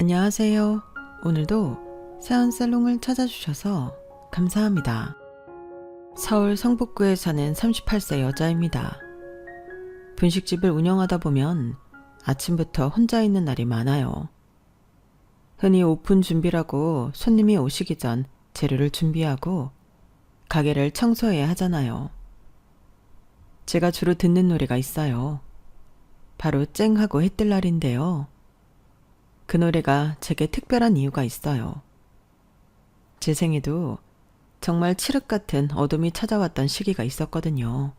안녕하세요. 오늘도 세안살롱을 찾아주셔서 감사합니다. 서울 성북구에 사는 38세 여자입니다. 분식집을 운영하다 보면 아침부터 혼자 있는 날이 많아요. 흔히 오픈 준비라고 손님이 오시기 전 재료를 준비하고 가게를 청소해야 하잖아요. 제가 주로 듣는 노래가 있어요. 바로 쨍하고 해뜰 날인데요. 그 노래가 제게 특별한 이유가 있어요. 제 생에도 정말 칠흑 같은 어둠이 찾아왔던 시기가 있었거든요.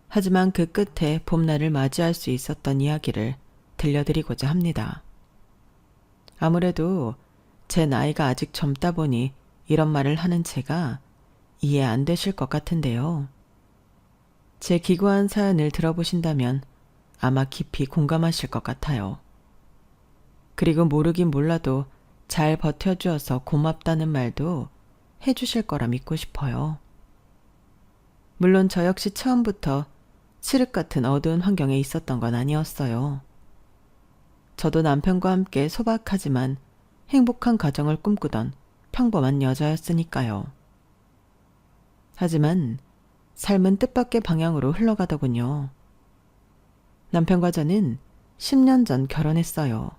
하지만 그 끝에 봄날을 맞이할 수 있었던 이야기를 들려드리고자 합니다. 아무래도 제 나이가 아직 젊다 보니 이런 말을 하는 제가 이해 안 되실 것 같은데요. 제 기구한 사연을 들어보신다면 아마 깊이 공감하실 것 같아요. 그리고 모르긴 몰라도 잘 버텨주어서 고맙다는 말도 해주실 거라 믿고 싶어요. 물론 저 역시 처음부터 칠흑 같은 어두운 환경에 있었던 건 아니었어요. 저도 남편과 함께 소박하지만 행복한 가정을 꿈꾸던 평범한 여자였으니까요. 하지만 삶은 뜻밖의 방향으로 흘러가더군요. 남편과 저는 10년 전 결혼했어요.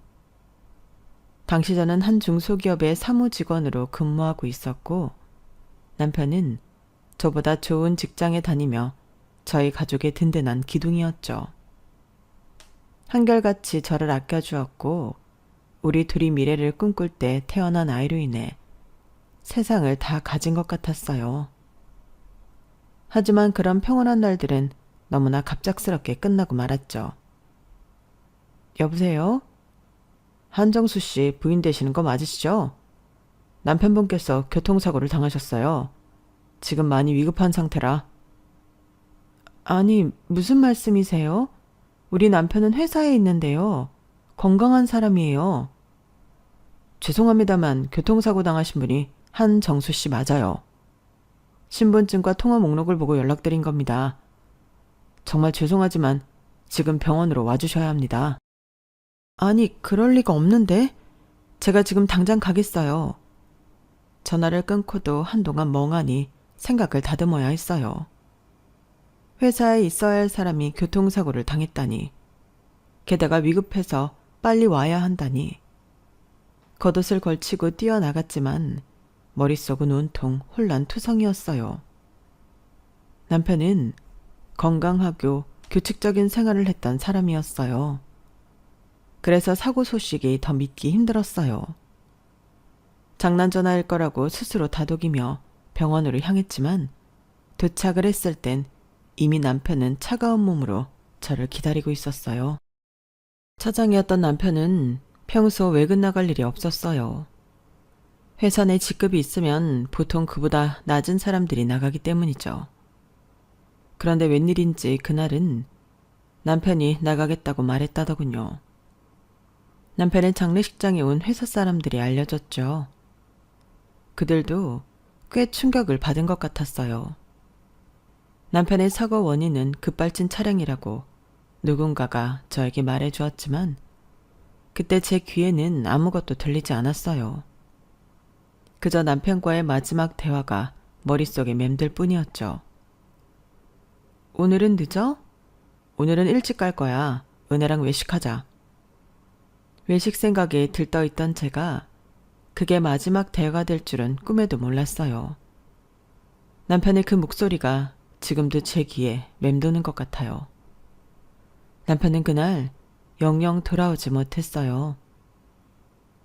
당시 저는 한 중소기업의 사무직원으로 근무하고 있었고 남편은 저보다 좋은 직장에 다니며 저희 가족의 든든한 기둥이었죠. 한결같이 저를 아껴주었고 우리 둘이 미래를 꿈꿀 때 태어난 아이로 인해 세상을 다 가진 것 같았어요. 하지만 그런 평온한 날들은 너무나 갑작스럽게 끝나고 말았죠. 여보세요? 한정수 씨 부인 되시는 거 맞으시죠? 남편분께서 교통사고를 당하셨어요. 지금 많이 위급한 상태라. 아니, 무슨 말씀이세요? 우리 남편은 회사에 있는데요. 건강한 사람이에요. 죄송합니다만 교통사고 당하신 분이 한정수 씨 맞아요. 신분증과 통화 목록을 보고 연락드린 겁니다. 정말 죄송하지만 지금 병원으로 와주셔야 합니다. 아니, 그럴 리가 없는데? 제가 지금 당장 가겠어요. 전화를 끊고도 한동안 멍하니 생각을 다듬어야 했어요. 회사에 있어야 할 사람이 교통사고를 당했다니. 게다가 위급해서 빨리 와야 한다니. 겉옷을 걸치고 뛰어나갔지만 머릿속은 온통 혼란투성이었어요. 남편은 건강하고 규칙적인 생활을 했던 사람이었어요. 그래서 사고 소식이 더 믿기 힘들었어요. 장난 전화일 거라고 스스로 다독이며 병원으로 향했지만 도착을 했을 땐 이미 남편은 차가운 몸으로 저를 기다리고 있었어요. 차장이었던 남편은 평소 외근 나갈 일이 없었어요. 회사 내 직급이 있으면 보통 그보다 낮은 사람들이 나가기 때문이죠. 그런데 웬일인지 그날은 남편이 나가겠다고 말했다더군요. 남편의 장례식장에 온 회사 사람들이 알려줬죠. 그들도 꽤 충격을 받은 것 같았어요. 남편의 사고 원인은 급발진 차량이라고 누군가가 저에게 말해주었지만 그때 제 귀에는 아무것도 들리지 않았어요. 그저 남편과의 마지막 대화가 머릿속에 맴들 뿐이었죠. 오늘은 늦어? 오늘은 일찍 갈 거야. 은혜랑 외식하자. 외식 생각에 들떠있던 제가 그게 마지막 대화가 될 줄은 꿈에도 몰랐어요. 남편의 그 목소리가 지금도 제 귀에 맴도는 것 같아요. 남편은 그날 영영 돌아오지 못했어요.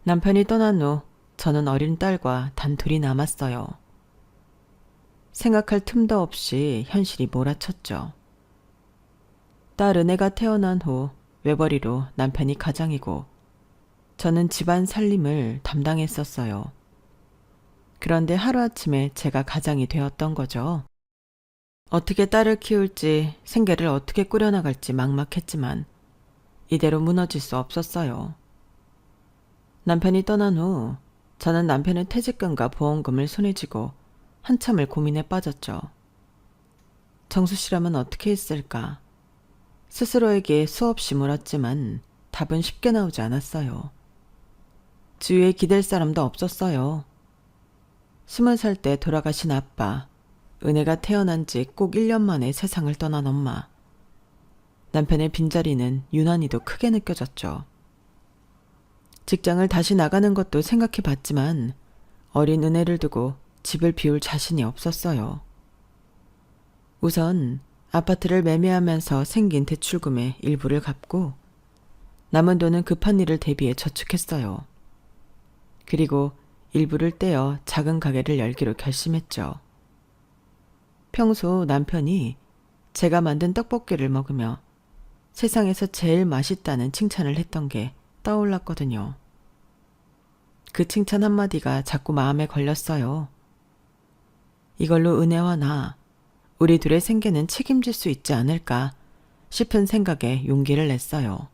남편이 떠난 후 저는 어린 딸과 단둘이 남았어요. 생각할 틈도 없이 현실이 몰아쳤죠. 딸 은혜가 태어난 후 외벌이로 남편이 가장이고 저는 집안 살림을 담당했었어요. 그런데 하루아침에 제가 가장이 되었던 거죠. 어떻게 딸을 키울지 생계를 어떻게 꾸려나갈지 막막했지만 이대로 무너질 수 없었어요. 남편이 떠난 후 저는 남편의 퇴직금과 보험금을 손에 쥐고 한참을 고민에 빠졌죠. 정수 씨라면 어떻게 했을까? 스스로에게 수없이 물었지만 답은 쉽게 나오지 않았어요. 주위에 기댈 사람도 없었어요. 20살 때 돌아가신 아빠, 은혜가 태어난 지 꼭 1년 만에 세상을 떠난 엄마. 남편의 빈자리는 유난히도 크게 느껴졌죠. 직장을 다시 나가는 것도 생각해 봤지만 어린 은혜를 두고 집을 비울 자신이 없었어요. 우선 아파트를 매매하면서 생긴 대출금의 일부를 갚고 남은 돈은 급한 일을 대비해 저축했어요. 그리고 일부를 떼어 작은 가게를 열기로 결심했죠. 평소 남편이 제가 만든 떡볶이를 먹으며 세상에서 제일 맛있다는 칭찬을 했던 게 떠올랐거든요. 그 칭찬 한마디가 자꾸 마음에 걸렸어요. 이걸로 은혜와 나, 우리 둘의 생계는 책임질 수 있지 않을까 싶은 생각에 용기를 냈어요.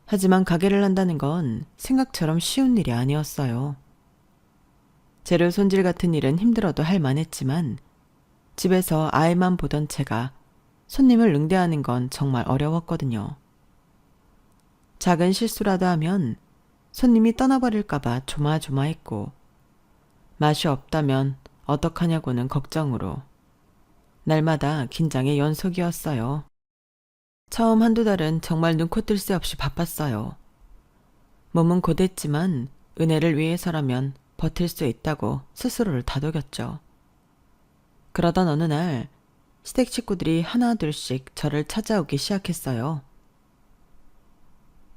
하지만 가게를 한다는 건 생각처럼 쉬운 일이 아니었어요. 재료 손질 같은 일은 힘들어도 할 만했지만 집에서 아이만 보던 제가 손님을 응대하는 건 정말 어려웠거든요. 작은 실수라도 하면 손님이 떠나버릴까봐 조마조마했고 맛이 없다면 어떡하냐고는 걱정으로 날마다 긴장의 연속이었어요. 처음 한두 달은 정말 눈코 뜰 새 없이 바빴어요. 몸은 고됐지만 은혜를 위해서라면 버틸 수 있다고 스스로를 다독였죠. 그러던 어느 날 시댁 식구들이 하나둘씩 저를 찾아오기 시작했어요.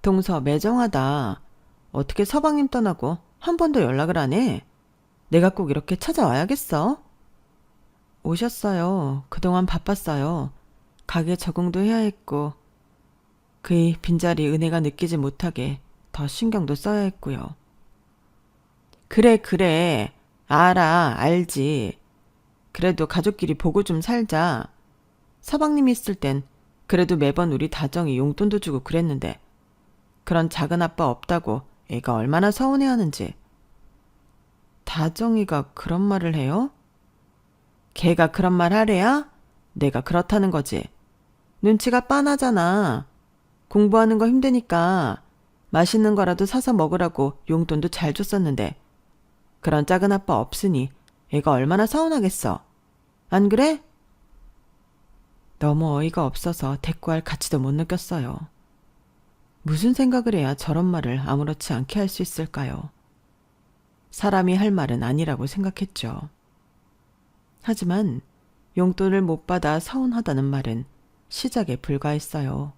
동서 매정하다. 어떻게 서방님 떠나고 한 번도 연락을 안 해? 내가 꼭 이렇게 찾아와야겠어? 오셨어요. 그동안 바빴어요. 가게 적응도 해야 했고 그의 빈자리 은혜가 느끼지 못하게 더 신경도 써야 했고요. 그래. 알지. 그래도 가족끼리 보고 좀 살자. 서방님이 있을 땐 그래도 매번 우리 다정이 용돈도 주고 그랬는데 그런 작은 아빠 없다고 애가 얼마나 서운해하는지. 다정이가 그런 말을 해요? 걔가 그런 말 하래야? 내가 그렇다는 거지. 눈치가 빤하잖아. 공부하는 거 힘드니까 맛있는 거라도 사서 먹으라고 용돈도 잘 줬었는데 그런 작은 아빠 없으니 애가 얼마나 서운하겠어. 안 그래? 너무 어이가 없어서 대꾸할 가치도 못 느꼈어요. 무슨 생각을 해야 저런 말을 아무렇지 않게 할 수 있을까요? 사람이 할 말은 아니라고 생각했죠. 하지만 용돈을 못 받아 서운하다는 말은 시작에 불과했어요.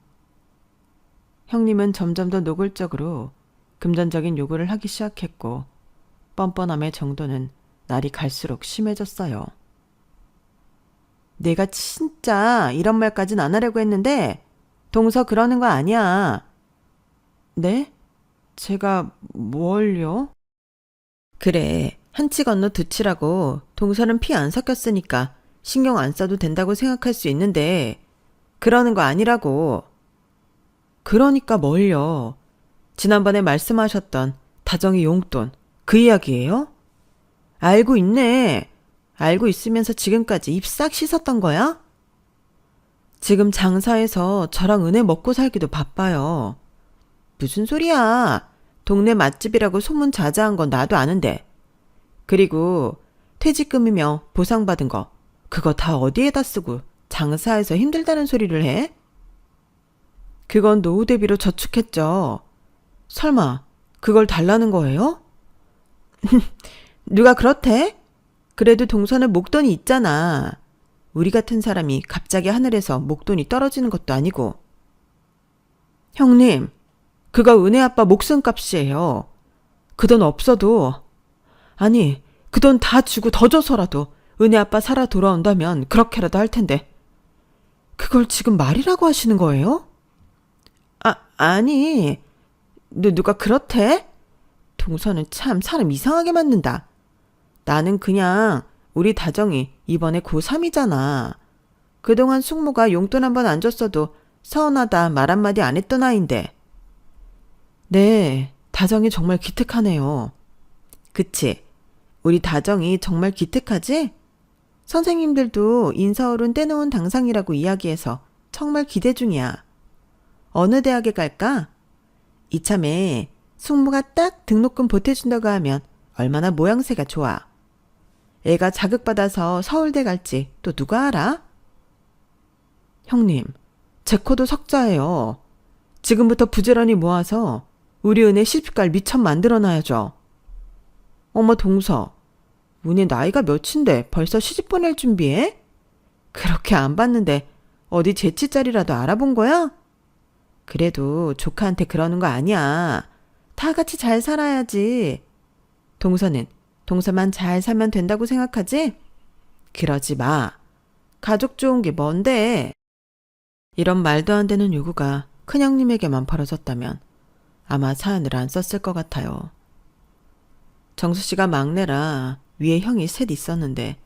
형님은 점점 더 노골적으로 금전적인 요구를 하기 시작했고 뻔뻔함의 정도는 날이 갈수록 심해졌어요. 내가 진짜 이런 말까진 안 하려고 했는데 동서 그러는 거 아니야. 네? 제가 뭘요? 그래, 한치 건너 두치라고 동서는 피 안 섞였으니까 신경 안 써도 된다고 생각할 수 있는데 그러는 거 아니라고. 그러니까 뭘요? 지난번에 말씀하셨던 다정이 용돈 그 이야기예요? 알고 있네. 알고 있으면서 지금까지 입 싹 씻었던 거야? 지금 장사해서 저랑 은혜 먹고 살기도 바빠요. 무슨 소리야. 동네 맛집이라고 소문 자자한 건 나도 아는데. 그리고 퇴직금이며 보상받은 거 그거 다 어디에다 쓰고 장사해서 힘들다는 소리를 해? 그건 노후 대비로 저축했죠. 설마 그걸 달라는 거예요? 누가 그렇대? 그래도 동서는 목돈이 있잖아. 우리 같은 사람이 갑자기 하늘에서 목돈이 떨어지는 것도 아니고. 형님, 그거 은혜 아빠 목숨값이에요. 그 돈 없어도, 아니, 그 돈 다 주고 더 줘서라도 은혜 아빠 살아 돌아온다면 그렇게라도 할 텐데. 그걸 지금 말이라고 하시는 거예요? 아니, 누가 그렇대? 동서는 참 사람 이상하게 만든다. 나는 그냥 우리 다정이 이번에 고3이잖아. 그동안 숙모가 용돈 한 번 안 줬어도 서운하다 말 한마디 안 했던 아인데. 네, 다정이 정말 기특하네요. 그치? 우리 다정이 정말 기특하지? 선생님들도 인서울은 떼놓은 당상이라고 이야기해서 정말 기대 중이야. 어느 대학에 갈까? 이참에 숙모가 딱 등록금 보태준다고 하면 얼마나 모양새가 좋아. 애가 자극받아서 서울대 갈지 또 누가 알아? 형님, 제 코도 석자예요. 지금부터 부지런히 모아서 우리 은혜 시집갈 미천 만들어놔야죠. 어머 동서, 은혜 나이가 몇인데 벌써 시집 보낼 준비해? 그렇게 안 봤는데 어디 재치짜리라도 알아본 거야? 그래도 조카한테 그러는 거 아니야. 다 같이 잘 살아야지. 동서는 동서만 잘 살면 된다고 생각하지? 그러지 마. 가족 좋은 게 뭔데? 이런 말도 안 되는 요구가 큰형님에게만 벌어졌다면 아마 사연을 안 썼을 것 같아요. 정수 씨가 막내라 위에 형이 셋 있었는데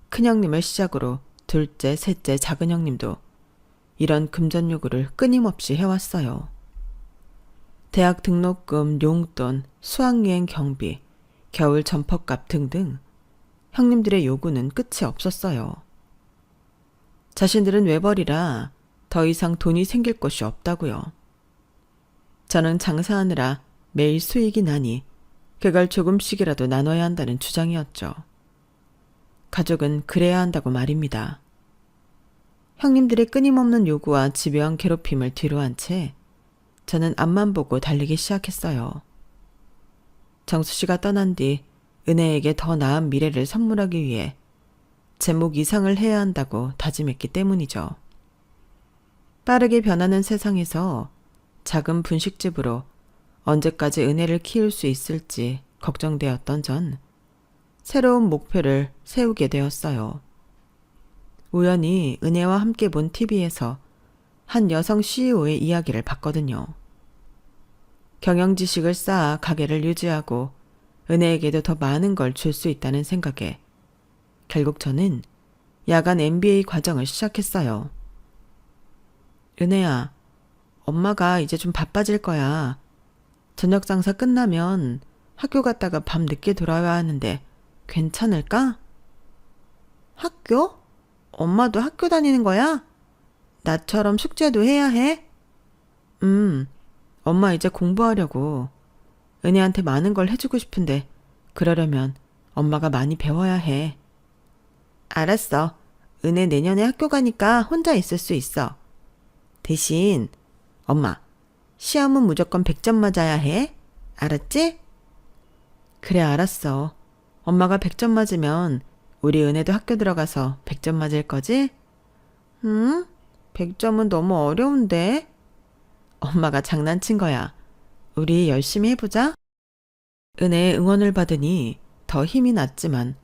큰형님을 시작으로 둘째, 셋째, 작은 형님도 이런 금전 요구를 끊임없이 해왔어요. 대학 등록금, 용돈, 수학여행 경비, 겨울 점퍼값 등등 형님들의 요구는 끝이 없었어요. 자신들은 외벌이라 더 이상 돈이 생길 곳이 없다고요. 저는 장사하느라 매일 수익이 나니 그걸 조금씩이라도 나눠야 한다는 주장이었죠. 가족은 그래야 한다고 말입니다. 형님들의 끊임없는 요구와 집요한 괴롭힘을 뒤로한 채 저는 앞만 보고 달리기 시작했어요. 정수 씨가 떠난 뒤 은혜에게 더 나은 미래를 선물하기 위해 제목 이상을 해야 한다고 다짐했기 때문이죠. 빠르게 변하는 세상에서 작은 분식집으로 언제까지 은혜를 키울 수 있을지 걱정되었던 전 새로운 목표를 세우게 되었어요. 우연히 은혜와 함께 본 TV에서 한 여성 CEO의 이야기를 봤거든요. 경영 지식을 쌓아 가게를 유지하고 은혜에게도 더 많은 걸 줄 수 있다는 생각에 결국 저는 야간 MBA 과정을 시작했어요. 은혜야, 엄마가 이제 좀 바빠질 거야. 저녁 장사 끝나면 학교 갔다가 밤 늦게 돌아와야 하는데 괜찮을까? 학교? 엄마도 학교 다니는 거야? 나처럼 숙제도 해야 해? 엄마 이제 공부하려고. 은혜한테 많은 걸 해주고 싶은데 그러려면 엄마가 많이 배워야 해. 알았어. 은혜 내년에 학교 가니까 혼자 있을 수 있어. 대신 엄마, 시험은 무조건 100점 맞아야 해. 알았지? 그래, 알았어. 엄마가 100점 맞으면 우리 은혜도 학교 들어가서 100점 맞을 거지? 100점은 너무 어려운데? 엄마가 장난친 거야. 우리 열심히 해보자. 은혜의 응원을 받으니 더 힘이 났지만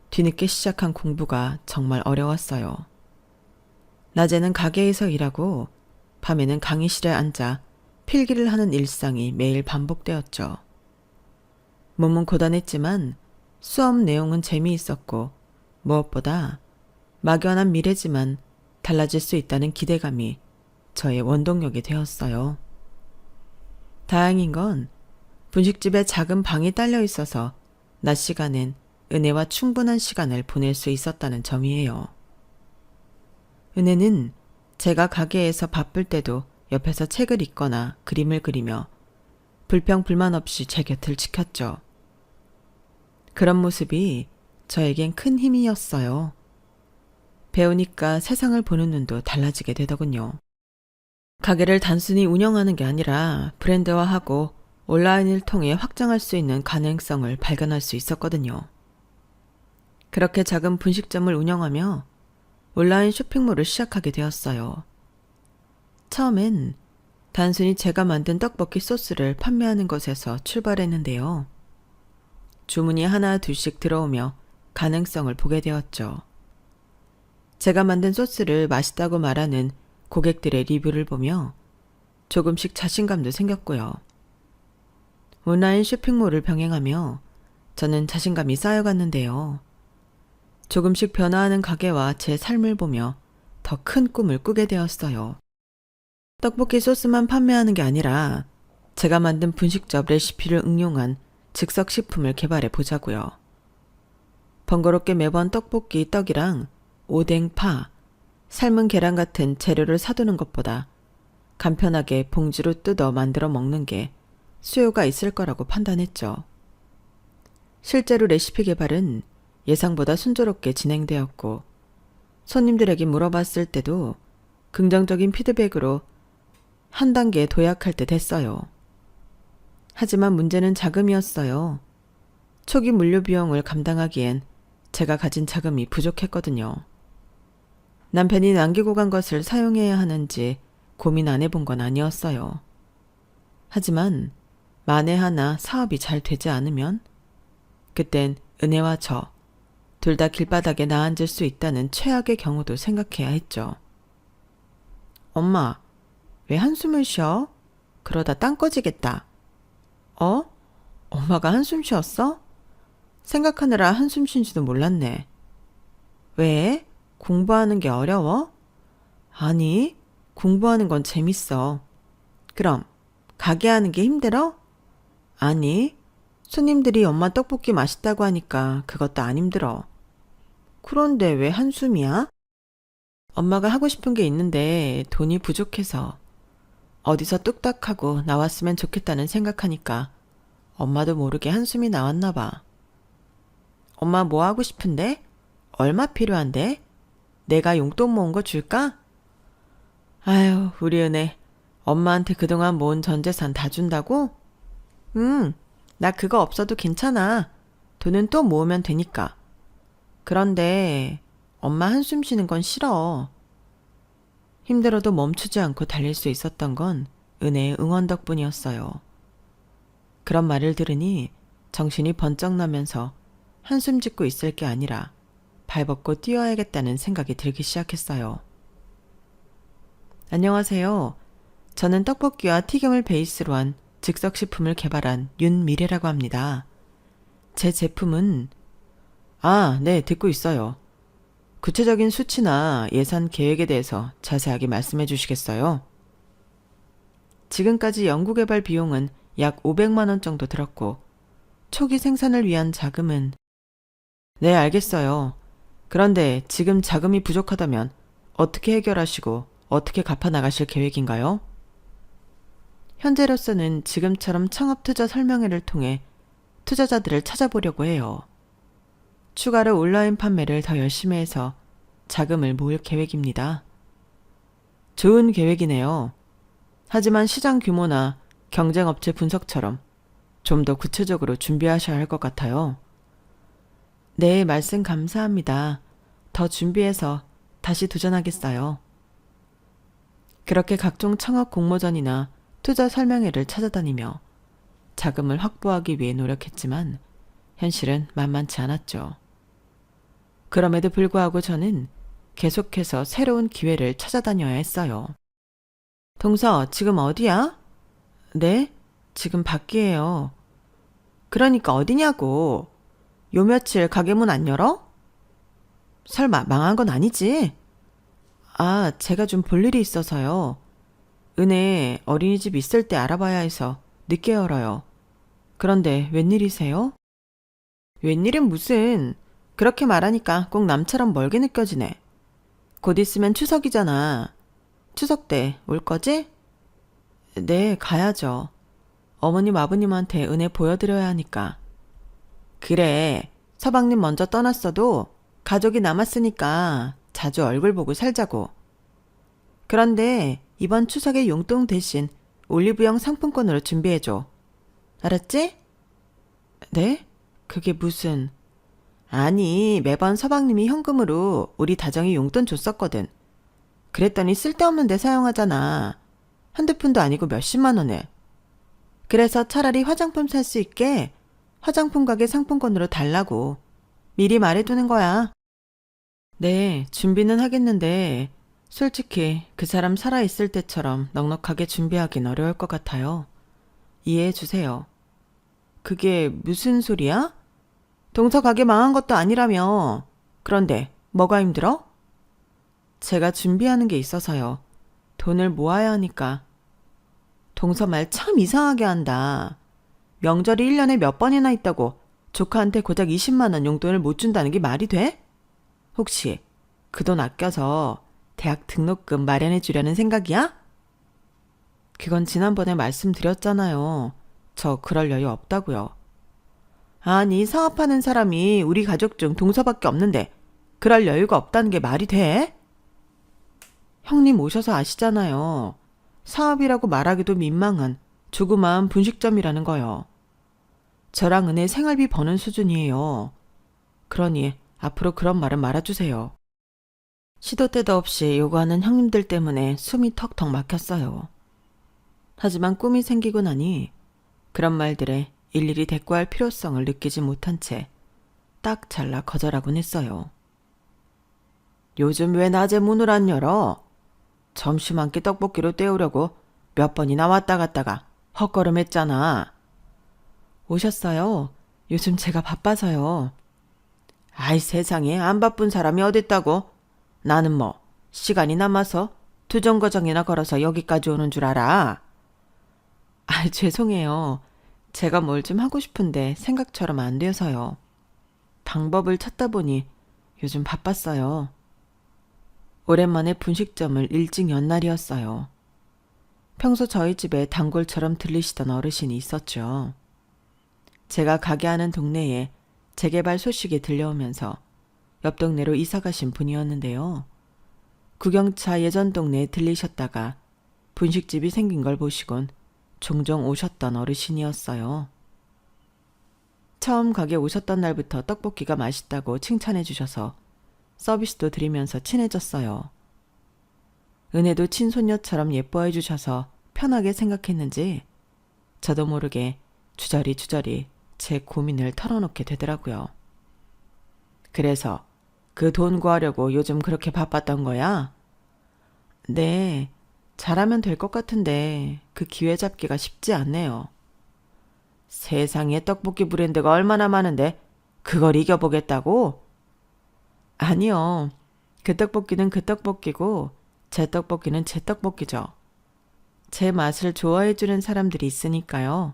뒤늦게 시작한 공부가 정말 어려웠어요. 낮에는 가게에서 일하고 밤에는 강의실에 앉아 필기를 하는 일상이 매일 반복되었죠. 몸은 고단했지만 수업 내용은 재미있었고 무엇보다 막연한 미래지만 달라질 수 있다는 기대감이 저의 원동력이 되었어요. 다행인 건 분식집에 작은 방이 딸려 있어서 낮 시간엔 은혜와 충분한 시간을 보낼 수 있었다는 점이에요. 은혜는 제가 가게에서 바쁠 때도 옆에서 책을 읽거나 그림을 그리며 불평불만 없이 제 곁을 지켰죠. 그런 모습이 저에겐 큰 힘이었어요. 배우니까 세상을 보는 눈도 달라지게 되더군요. 가게를 단순히 운영하는 게 아니라 브랜드화하고 온라인을 통해 확장할 수 있는 가능성을 발견할 수 있었거든요. 그렇게 작은 분식점을 운영하며 온라인 쇼핑몰을 시작하게 되었어요. 처음엔 단순히 제가 만든 떡볶이 소스를 판매하는 것에서 출발했는데요. 주문이 하나 둘씩 들어오며 가능성을 보게 되었죠. 제가 만든 소스를 맛있다고 말하는 고객들의 리뷰를 보며 조금씩 자신감도 생겼고요. 온라인 쇼핑몰을 병행하며 저는 자신감이 쌓여갔는데요. 조금씩 변화하는 가게와 제 삶을 보며 더 큰 꿈을 꾸게 되었어요. 떡볶이 소스만 판매하는 게 아니라 제가 만든 분식점 레시피를 응용한 즉석식품을 개발해 보자고요. 번거롭게 매번 떡볶이 떡이랑 오뎅, 파, 삶은 계란 같은 재료를 사두는 것보다 간편하게 봉지로 뜯어 만들어 먹는 게 수요가 있을 거라고 판단했죠. 실제로 레시피 개발은 예상보다 순조롭게 진행되었고 손님들에게 물어봤을 때도 긍정적인 피드백으로 한 단계 도약할 듯 했어요. 하지만 문제는 자금이었어요. 초기 물류 비용을 감당하기엔 제가 가진 자금이 부족했거든요. 남편이 남기고 간 것을 사용해야 하는지 고민 안 해본 건 아니었어요. 하지만 만에 하나 사업이 잘 되지 않으면 그땐 은혜와 저 둘 다 길바닥에 나앉을 수 있다는 최악의 경우도 생각해야 했죠. 엄마, 왜 한숨을 쉬어? 그러다 땅 꺼지겠다. 어? 엄마가 한숨 쉬었어? 생각하느라 한숨 쉰지도 몰랐네. 왜? 공부하는 게 어려워? 아니, 공부하는 건 재밌어. 그럼 가게 하는 게 힘들어? 아니, 손님들이 엄마 떡볶이 맛있다고 하니까 그것도 안 힘들어. 그런데 왜 한숨이야? 엄마가 하고 싶은 게 있는데 돈이 부족해서 어디서 뚝딱하고 나왔으면 좋겠다는 생각하니까 엄마도 모르게 한숨이 나왔나 봐. 엄마 뭐 하고 싶은데? 얼마 필요한데? 내가 용돈 모은 거 줄까? 아유, 우리 은혜. 엄마한테 그동안 모은 전 재산 다 준다고? 나 그거 없어도 괜찮아. 돈은 또 모으면 되니까. 그런데 엄마 한숨 쉬는 건 싫어. 힘들어도 멈추지 않고 달릴 수 있었던 건 은혜의 응원 덕분이었어요. 그런 말을 들으니 정신이 번쩍 나면서 한숨 짓고 있을 게 아니라 발벗고 뛰어야겠다는 생각이 들기 시작했어요. 안녕하세요. 저는 떡볶이와 튀김을 베이스로 한 즉석식품을 개발한 윤미래라고 합니다. 제 제품은 네, 듣고 있어요. 구체적인 수치나 예산 계획에 대해서 자세하게 말씀해 주시겠어요? 지금까지 연구개발 비용은 약 500만 원 정도 들었고 초기 생산을 위한 자금은 네, 알겠어요. 그런데 지금 자금이 부족하다면 어떻게 해결하시고 어떻게 갚아 나가실 계획인가요? 현재로서는 지금처럼 창업투자 설명회를 통해 투자자들을 찾아보려고 해요. 추가로 온라인 판매를 더 열심히 해서 자금을 모을 계획입니다. 좋은 계획이네요. 하지만 시장 규모나 경쟁업체 분석처럼 좀 더 구체적으로 준비하셔야 할 것 같아요. 네, 말씀 감사합니다. 더 준비해서 다시 도전하겠어요. 그렇게 각종 창업 공모전이나 투자 설명회를 찾아다니며 자금을 확보하기 위해 노력했지만 현실은 만만치 않았죠. 그럼에도 불구하고 저는 계속해서 새로운 기회를 찾아다녀야 했어요. 동서, 지금 어디야? 네, 지금 밖이에요. 그러니까 어디냐고. 요 며칠 가게 문 안 열어? 설마 망한 건 아니지? 제가 좀 볼 일이 있어서요. 은혜 어린이집 있을 때 알아봐야 해서 늦게 열어요. 그런데 웬일이세요? 웬일은 무슨, 그렇게 말하니까 꼭 남처럼 멀게 느껴지네. 곧 있으면 추석이잖아. 추석 때 올 거지? 네, 가야죠. 어머님 아버님한테 은혜 보여드려야 하니까. 그래, 서방님 먼저 떠났어도 가족이 남았으니까 자주 얼굴 보고 살자고. 그런데 이번 추석에 용돈 대신 올리브영 상품권으로 준비해줘. 알았지? 네? 그게 무슨... 아니, 매번 서방님이 현금으로 우리 다정이 용돈 줬었거든. 그랬더니 쓸데없는 데 사용하잖아. 한두 푼도 아니고 몇십만 원을. 그래서 차라리 화장품 살 수 있게 화장품 가게 상품권으로 달라고 미리 말해두는 거야. 네, 준비는 하겠는데 솔직히 그 사람 살아있을 때처럼 넉넉하게 준비하긴 어려울 것 같아요. 이해해 주세요. 그게 무슨 소리야? 동서 가게 망한 것도 아니라며. 그런데 뭐가 힘들어? 제가 준비하는 게 있어서요. 돈을 모아야 하니까. 동서 말 참 이상하게 한다. 명절이 1년에 몇 번이나 있다고 조카한테 고작 20만 원 용돈을 못 준다는 게 말이 돼? 혹시 그 돈 아껴서 대학 등록금 마련해 주려는 생각이야? 그건 지난번에 말씀드렸잖아요. 저 그럴 여유 없다고요. 아니, 사업하는 사람이 우리 가족 중 동서밖에 없는데 그럴 여유가 없다는 게 말이 돼? 형님 오셔서 아시잖아요. 사업이라고 말하기도 민망한 조그마한 분식점이라는 거요. 저랑 은혜 생활비 버는 수준이에요. 그러니 앞으로 그런 말은 말아주세요. 시도 때도 없이 요구하는 형님들 때문에 숨이 턱턱 막혔어요. 하지만 꿈이 생기고 나니 그런 말들에 일일이 대꾸할 필요성을 느끼지 못한 채 딱 잘라 거절하곤 했어요. 요즘 왜 낮에 문을 안 열어? 점심 한 끼 떡볶이로 때우려고 몇 번이나 왔다 갔다가 헛걸음했잖아. 오셨어요? 요즘 제가 바빠서요. 아이 세상에, 안 바쁜 사람이 어딨다고? 나는 뭐 시간이 남아서 두 정거장이나 걸어서 여기까지 오는 줄 알아? 아, 죄송해요. 제가 뭘 좀 하고 싶은데 생각처럼 안 돼서요. 방법을 찾다 보니 요즘 바빴어요. 오랜만에 분식점을 일찍 연 날이었어요. 평소 저희 집에 단골처럼 들리시던 어르신이 있었죠. 제가 가게 하는 동네에 재개발 소식이 들려오면서 옆 동네로 이사 가신 분이었는데요. 구경차 예전 동네에 들리셨다가 분식집이 생긴 걸 보시곤 종종 오셨던 어르신이었어요. 처음 가게 오셨던 날부터 떡볶이가 맛있다고 칭찬해 주셔서 서비스도 드리면서 친해졌어요. 은혜도 친손녀처럼 예뻐해 주셔서 편하게 생각했는지 저도 모르게 주저리 제 고민을 털어놓게 되더라고요. 그래서 그 돈 구하려고 요즘 그렇게 바빴던 거야? 네, 잘하면 될 것 같은데 그 기회 잡기가 쉽지 않네요. 세상에 떡볶이 브랜드가 얼마나 많은데 그걸 이겨보겠다고? 아니요. 그 떡볶이는 그 떡볶이고 제 떡볶이는 제 떡볶이죠. 제 맛을 좋아해주는 사람들이 있으니까요.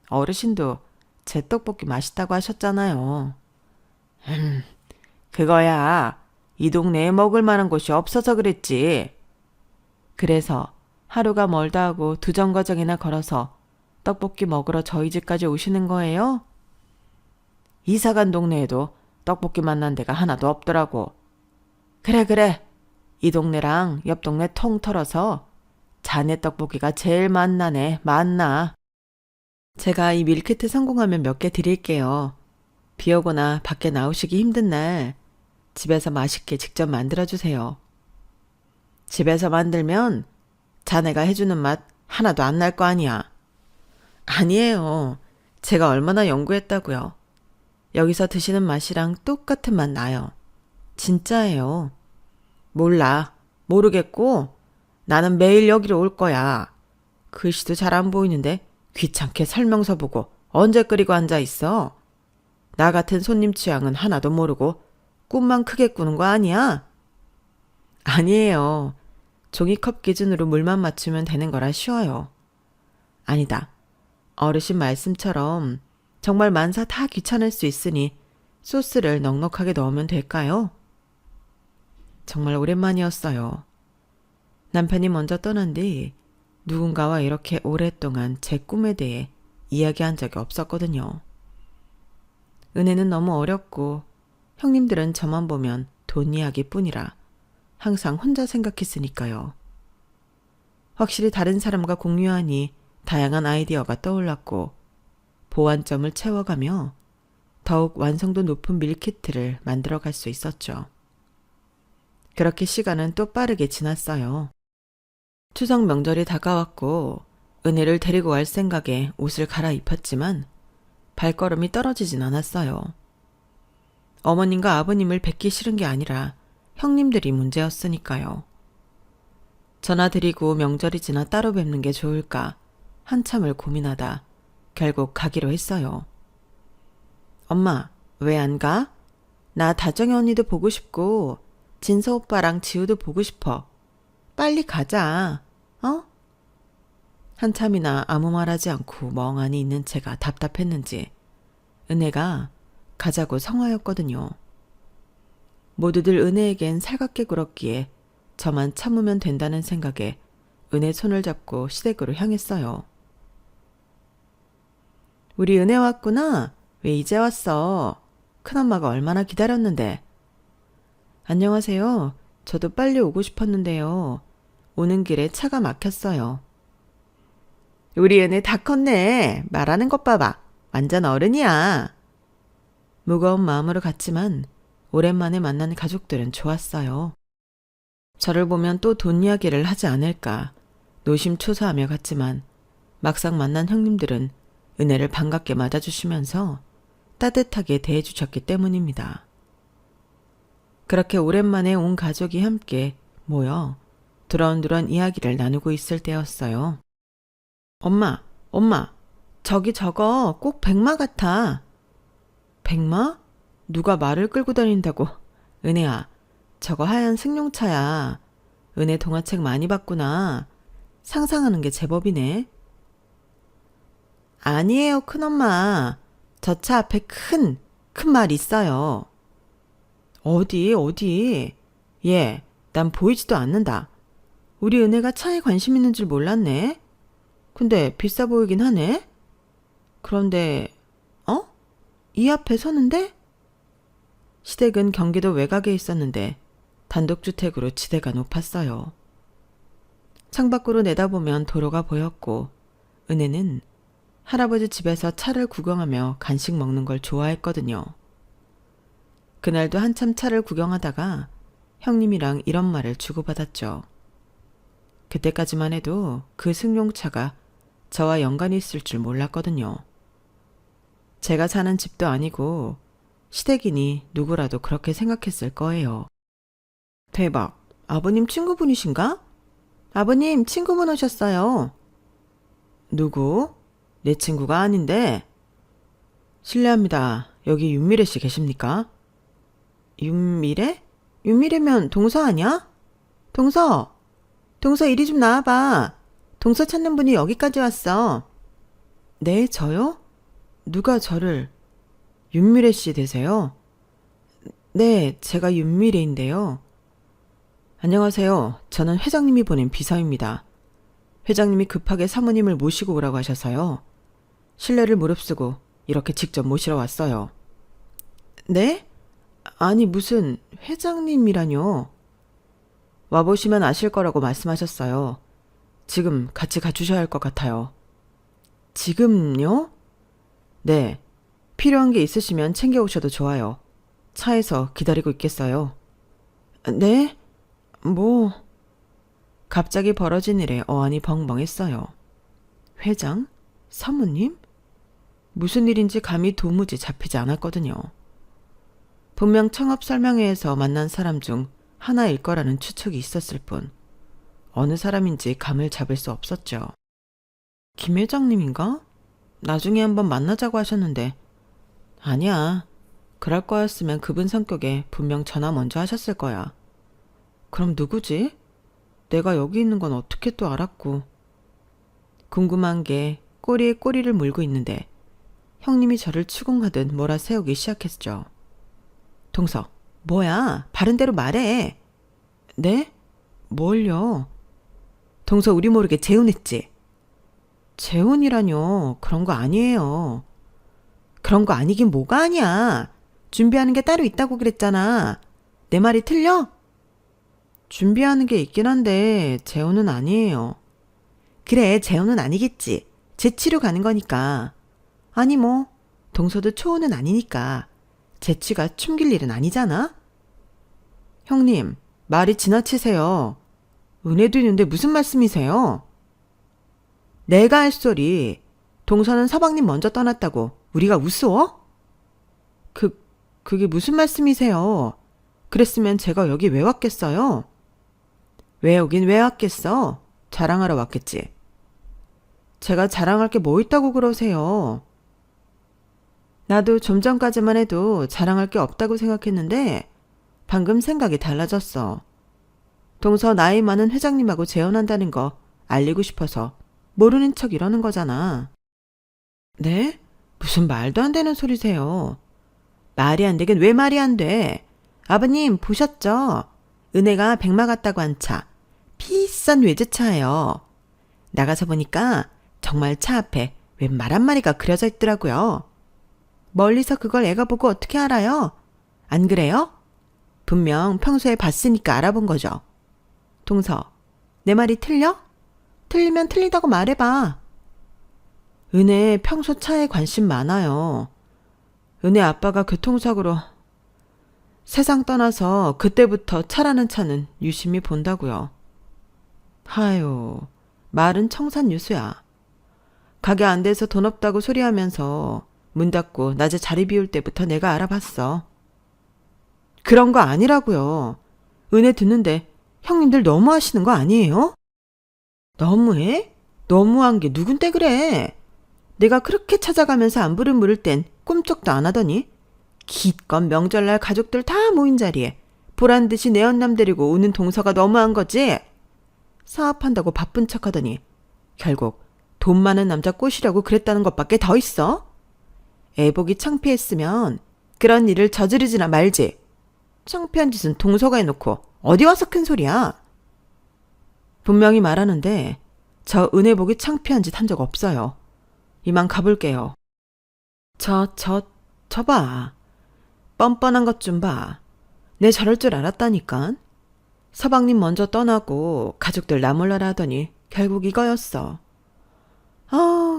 어르신도 제 떡볶이 맛있다고 하셨잖아요. 그거야. 이 동네에 먹을 만한 곳이 없어서 그랬지. 그래서 하루가 멀다 하고 두 정거장이나 걸어서 떡볶이 먹으러 저희 집까지 오시는 거예요? 이사간 동네에도 떡볶이 맛난 데가 하나도 없더라고. 그래. 이 동네랑 옆 동네 통 털어서 자네 떡볶이가 제일 맛나네. 맛나. 제가 이 밀키트 성공하면 몇 개 드릴게요. 비 오거나 밖에 나오시기 힘든 날 집에서 맛있게 직접 만들어주세요. 집에서 만들면 자네가 해주는 맛 하나도 안 날 거 아니야. 아니에요. 제가 얼마나 연구했다고요. 여기서 드시는 맛이랑 똑같은 맛 나요. 진짜예요. 몰라. 모르겠고 나는 매일 여기로 올 거야. 글씨도 잘 안 보이는데 귀찮게 설명서 보고 언제 끓이고 앉아 있어. 나 같은 손님 취향은 하나도 모르고 꿈만 크게 꾸는 거 아니야? 아니에요. 종이컵 기준으로 물만 맞추면 되는 거라 쉬워요. 아니다. 어르신 말씀처럼 정말 만사 다 귀찮을 수 있으니 소스를 넉넉하게 넣으면 될까요? 정말 오랜만이었어요. 남편이 먼저 떠난 뒤 누군가와 이렇게 오랫동안 제 꿈에 대해 이야기한 적이 없었거든요. 은혜는 너무 어렸고 형님들은 저만 보면 돈 이야기뿐이라 항상 혼자 생각했으니까요. 확실히 다른 사람과 공유하니 다양한 아이디어가 떠올랐고 보완점을 채워가며 더욱 완성도 높은 밀키트를 만들어갈 수 있었죠. 그렇게 시간은 또 빠르게 지났어요. 추석 명절이 다가왔고 은혜를 데리고 갈 생각에 옷을 갈아입혔지만 발걸음이 떨어지진 않았어요. 어머님과 아버님을 뵙기 싫은 게 아니라 형님들이 문제였으니까요. 전화드리고 명절이 지나 따로 뵙는 게 좋을까 한참을 고민하다 결국 가기로 했어요. 엄마, 왜 안 가? 나 다정이 언니도 보고 싶고 진서 오빠랑 지우도 보고 싶어. 빨리 가자. 어? 한참이나 아무 말하지 않고 멍하니 있는 제가 답답했는지 은혜가 가자고 성화였거든요. 모두들 은혜에겐 살갑게 굴었기에 저만 참으면 된다는 생각에 은혜 손을 잡고 시댁으로 향했어요. 우리 은혜 왔구나. 왜 이제 왔어? 큰엄마가 얼마나 기다렸는데. 안녕하세요. 저도 빨리 오고 싶었는데요. 오는 길에 차가 막혔어요. 우리 은혜 다 컸네. 말하는 것 봐봐. 완전 어른이야. 무거운 마음으로 갔지만 오랜만에 만난 가족들은 좋았어요. 저를 보면 또 돈 이야기를 하지 않을까 노심초사하며 갔지만 막상 만난 형님들은 은혜를 반갑게 맞아주시면서 따뜻하게 대해주셨기 때문입니다. 그렇게 오랜만에 온 가족이 함께 모여 두런두런 이야기를 나누고 있을 때였어요. 엄마, 저기 저거 꼭 백마 같아. 백마? 누가 말을 끌고 다닌다고. 은혜야, 저거 하얀 승용차야. 은혜 동화책 많이 봤구나. 상상하는 게 제법이네. 아니에요, 큰엄마. 저 차 앞에 큰 말 있어요. 어디? 예, 난 보이지도 않는다. 우리 은혜가 차에 관심 있는 줄 몰랐네. 근데 비싸 보이긴 하네. 그런데, 이 앞에 서는데? 시댁은 경기도 외곽에 있었는데 단독주택으로 지대가 높았어요. 창밖으로 내다보면 도로가 보였고 은혜는 할아버지 집에서 차를 구경하며 간식 먹는 걸 좋아했거든요. 그날도 한참 차를 구경하다가 형님이랑 이런 말을 주고받았죠. 그때까지만 해도 그 승용차가 저와 연관이 있을 줄 몰랐거든요. 제가 사는 집도 아니고 시댁이니 누구라도 그렇게 생각했을 거예요. 대박, 아버님 친구분이신가? 아버님 친구분 오셨어요. 누구? 내 친구가 아닌데. 실례합니다. 여기 윤미래 씨 계십니까? 윤미래? 윤미래면 동서 아냐? 동서 이리 좀 나와봐. 동서 찾는 분이 여기까지 왔어. 네, 저요? 누가 저를... 윤미래 씨 되세요? 네, 제가 윤미래인데요. 안녕하세요. 저는 회장님이 보낸 비서입니다. 회장님이 급하게 사모님을 모시고 오라고 하셔서요. 실례를 무릅쓰고 이렇게 직접 모시러 왔어요. 네? 아니 무슨 회장님이라뇨. 와보시면 아실 거라고 말씀하셨어요. 지금 같이 가주셔야 할 것 같아요. 지금요? 네. 필요한 게 있으시면 챙겨오셔도 좋아요. 차에서 기다리고 있겠어요. 네? 뭐... 갑자기 벌어진 일에 어안이 벙벙했어요. 회장? 사모님? 무슨 일인지 감이 도무지 잡히지 않았거든요. 분명 창업 설명회에서 만난 사람 중 하나일 거라는 추측이 있었을 뿐 어느 사람인지 감을 잡을 수 없었죠. 김 회장님인가? 나중에 한번 만나자고 하셨는데 아니야. 그럴 거였으면 그분 성격에 분명 전화 먼저 하셨을 거야. 그럼 누구지? 내가 여기 있는 건 어떻게 또 알았고. 궁금한 게 꼬리에 꼬리를 물고 있는데 형님이 저를 추궁하듯 몰아세우기 시작했죠. 동서, 뭐야? 바른 대로 말해. 네? 뭘요? 동서 우리 모르게 재혼했지? 재혼이라뇨. 그런 거 아니에요. 그런 거 아니긴 뭐가 아니야. 준비하는 게 따로 있다고 그랬잖아. 내 말이 틀려? 준비하는 게 있긴 한데 재혼은 아니에요. 그래, 재혼은 아니겠지. 재치로 가는 거니까. 아니 뭐 동서도 초혼은 아니니까 재치가 춤길 일은 아니잖아. 형님, 말이 지나치세요. 은혜도 있는데 무슨 말씀이세요? 내가 할 소리. 동서는 서방님 먼저 떠났다고 우리가 우스워? 그게 무슨 말씀이세요? 그랬으면 제가 여기 왜 왔겠어요? 왜 오긴 왜 왔겠어? 자랑하러 왔겠지. 제가 자랑할 게 뭐 있다고 그러세요? 나도 좀 전까지만 해도 자랑할 게 없다고 생각했는데 방금 생각이 달라졌어. 동서 나이 많은 회장님하고 재혼한다는 거 알리고 싶어서 모르는 척 이러는 거잖아. 네? 무슨 말도 안 되는 소리세요. 말이 안 되긴 왜 말이 안 돼? 아버님 보셨죠? 은혜가 백마 같다고 한 차. 비싼 외제차예요. 나가서 보니까 정말 차 앞에 웬 말 한마리가 그려져 있더라고요. 멀리서 그걸 애가 보고 어떻게 알아요? 안 그래요? 분명 평소에 봤으니까 알아본 거죠. 동서, 내 말이 틀려? 틀리면 틀리다고 말해봐. 은혜 평소 차에 관심 많아요. 은혜 아빠가 교통사고로 세상 떠나서 그때부터 차라는 차는 유심히 본다고요. 하요, 말은 청산유수야. 가게 안 돼서 돈 없다고 소리하면서 문 닫고 낮에 자리 비울 때부터 내가 알아봤어. 그런 거 아니라고요. 은혜 듣는데 형님들 너무하시는 거 아니에요? 너무해? 너무한 게 누군데 그래? 내가 그렇게 찾아가면서 안부를 물을 땐 꿈쩍도 안 하더니 기껏 명절날 가족들 다 모인 자리에 보란듯이 내 언남 데리고 오는 동서가 너무한 거지? 사업한다고 바쁜 척하더니 결국 돈 많은 남자 꼬시려고 그랬다는 것밖에 더 있어? 애복이 창피했으면 그런 일을 저지르지나 말지. 창피한 짓은 동서가 해놓고 어디 와서 큰 소리야? 분명히 말하는데 저 은혜복이 창피한 짓 한 적 없어요. 이만 가볼게요. 저 봐. 뻔뻔한 것 좀 봐. 내 저럴 줄 알았다니까. 서방님 먼저 떠나고 가족들 나몰라라 하더니 결국 이거였어.